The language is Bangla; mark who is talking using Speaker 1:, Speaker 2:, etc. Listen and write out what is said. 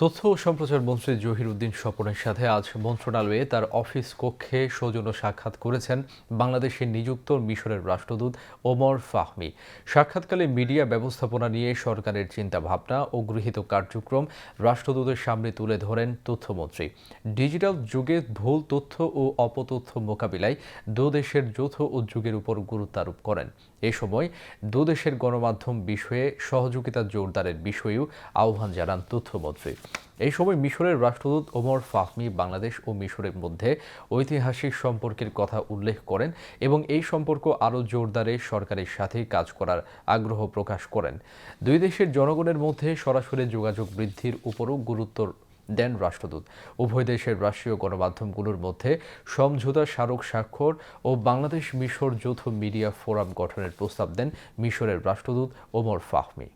Speaker 1: তথ্য ও সম্প্রচার মন্ত্রী জহির উদ্দিন স্বপনের সাথে আজ মন্ত্রণালয়ে তার অফিস কক্ষে সৌজন্য সাক্ষাৎ করেছেন বাংলাদেশে নিযুক্ত মিশরের রাষ্ট্রদূত ওমর ফাহমি। সাক্ষাৎকালে মিডিয়া ব্যবস্থাপনা নিয়ে সরকারের চিন্তাভাবনা ও গৃহীত কার্যক্রম রাষ্ট্রদূতের সামনে তুলে ধরেন তথ্যমন্ত্রী। ডিজিটাল যুগে ভুল তথ্য ও অপতথ্য মোকাবিলায় দেশের যৌথ উদ্যোগের উপর গুরুত্ব আরোপ করেন। এ সময় দেশের গণমাধ্যম বিষয়ে সহযোগিতা জোরদারের বিষয়েও আহ্বান জানান তথ্যমন্ত্রী। এই সময় মিশরের রাষ্ট্রদূত ওমর ফাহমি বাংলাদেশ ও মিশরের মধ্যে ঐতিহাসিক সম্পর্কের কথা উল্লেখ করেন এবং এই সম্পর্ক আরও জোরদারে সরকারের সাথে কাজ করার আগ্রহ প্রকাশ করেন। দুই দেশের জনগণের মধ্যে সরাসরি যোগাযোগ বৃদ্ধির উপরও গুরুত্ব দেন রাষ্ট্রদূত। উভয় দেশের রাষ্ট্রীয় গণমাধ্যমগুলোর মধ্যে সমঝোতা স্মারক স্বাক্ষর ও বাংলাদেশ মিশর যৌথ মিডিয়া ফোরাম গঠনের প্রস্তাব দেন মিশরের রাষ্ট্রদূত ওমর ফাহমি।